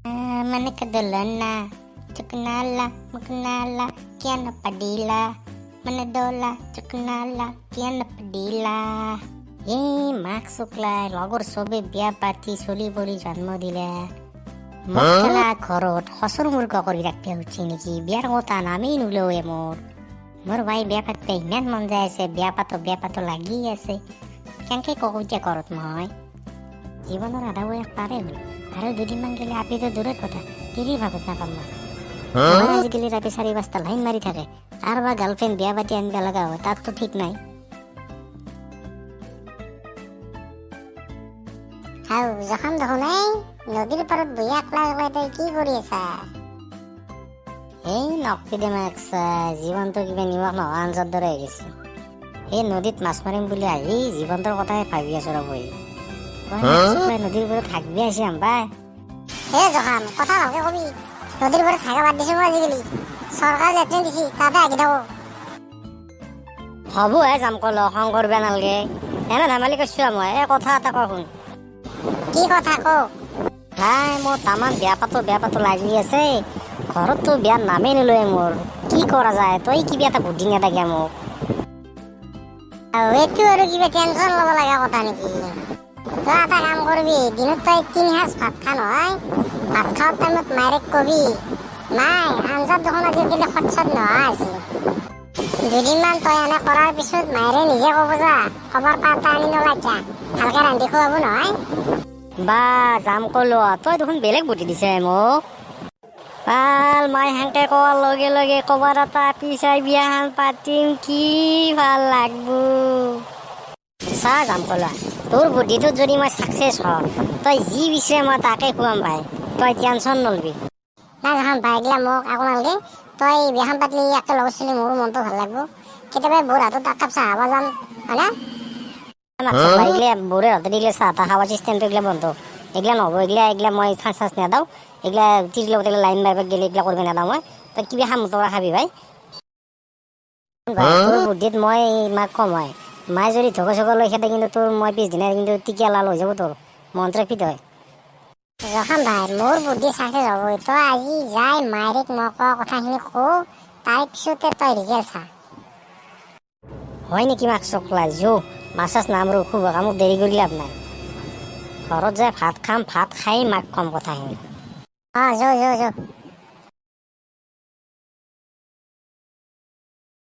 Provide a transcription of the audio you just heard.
మనకు దొలన్న చుకునాల ముకునాల కియన పడీలా మన దోల చుకునాల కియన পডিলা এই মাক শুক্লাই লগৰ চবে বিয়া পাতি চলি পৰি জন্ম দিলে মকলা ঘৰত হচৰ মুৰ্গ কৰি ৰাখি উঠি নেকি বিয়াৰ কথা নামেই নোলৱে মোৰ ভাই বিয়া পাতিব ইমান মন যায় আছে বিয়া পাতো লাগি আছে কেনেকৈ কওঁ এতিয়া ঘৰত মই জীৱনৰ আধা বয়স পাৰে হ'ল আৰু দুদিনমান গেলে আপিতো দূৰৰ কথা তিৰি ভাগত নাপাম মই আজিকালি ৰাতি 4-5টা লাইন মাৰি থাকে আৰু বা গাৰ্লফ্ৰেণ্ড বিয়া পাতি আনিব লগা হয় তাততো ঠিক নাই হাও জখম দেখোন নদীৰ পাৰত বহি একলা একলা তই কি কৰি আছা এই নকপি দে মাকছা জীৱনটো কিবা নিমখ নোহোৱা আঞ্জাৰ দৰে হৈ গৈছে এই নদীত মাছ মাৰিম বুলি আহি জীৱনটোৰ কথাই ভাবি আছো ৰবই নদীৰ পাৰত থাকবি আহিছে আম্বাই জখম কথা ভালকে কবি নদীৰ পাৰত থাকা বাদ দিছো মই আজিকালি চৰকাৰে লেট্ৰিন দিছি তাতে আহি থাকো হ'ব যাম কল খং কৰবা নালাগে এনে ধেমালি কৰিছো মই এই কথা এটা কওঁ শুন কি কথা কওঁ নাই মোৰ তামান বেয়া পাতো লাগি আছে ঘৰততো বিয়াৰ নামেই নলয় মোৰ কি কৰা যায় তই কিবা এটা বুদ্ধি নেথাকে মোক এইটো আৰু কিবা টেনচন ল'ব লগা কথা নেকি তই এটা কাম কৰিবি দিনত তই 3 সাঁজ ভাত খা নহয় ভাত খোৱাৰ টাইমত মায়েৰক কবি নাই আঞ্জাত দেখোন আজিকালি খটচট নোহোৱা হৈছে দুদিনমান তই এনে কৰাৰ পিছত মায়েৰে নিজে ক'ব যা খবৰ পাতা আনি নলা এতিয়া ভালকে ৰান্ধি খুৱাব নহয় বা যাম কলো তই দেখোন বেলেগ বুদ্ধি দিছে মোক ভাল মই সেনেকে কোৱাৰ লগে লগে কবাৰ এটা পিছাই বিয়াখন পাতিম কি ভাল লাগব চা যাম কলো তোৰ বুদ্ধিটোত যদি মই ছাকচেছ হওঁ তই যি বিচাৰে মই তাকে খুৱাম ভাই তই টেনচন নলবি নাই যাম ভাই এইগিলা মোক একো নালাগে তই বিয়াখন পাতিলি একে লগত চলি মোৰো মনটো ভাল লাগব কেতিয়াবা বৌৰ হাতত এক কাপ চাহ খাব যাম হয়নে এইগিলা বৌৰে হাতত দিলে চাহ তাহ খাব চিষ্টেমটো এইগিলা বন্ধ এইগিলা নহ'ব এইগিলা মই চান্স নেদাওঁ এইগিলা তিৰিৰ লগত লাইন মাৰিব গ'লে এইগিলা কৰিব নেদাওঁ মই তই কিবা খাম তোৰা খাবি ভাই তোৰ বুদ্ধিত মই মাক কম হয় মায়ে যদি ধক চক লৈ খেদে কিন্তু তোৰ মই পিছদিনা কিন্তু টিকিয়া লাল হৈ যাব তোৰ মন্ত্ৰ ফিট হয় জখম ভাই মোৰ বুদ্ধি চাকচেছ হ'ব তই আজি যাই মায়েৰক মই কোৱা কথাখিনি কওঁ তাৰ পিছতে তই ৰিজাল্ট চা হয় নেকি মাক চকলা যো মাছ নামৰো শুভ কামত দেৰি কৰি লাভ নাই ঘৰত যাই ভাত খাম ভাত খাই মাক কম কথাখিনি যো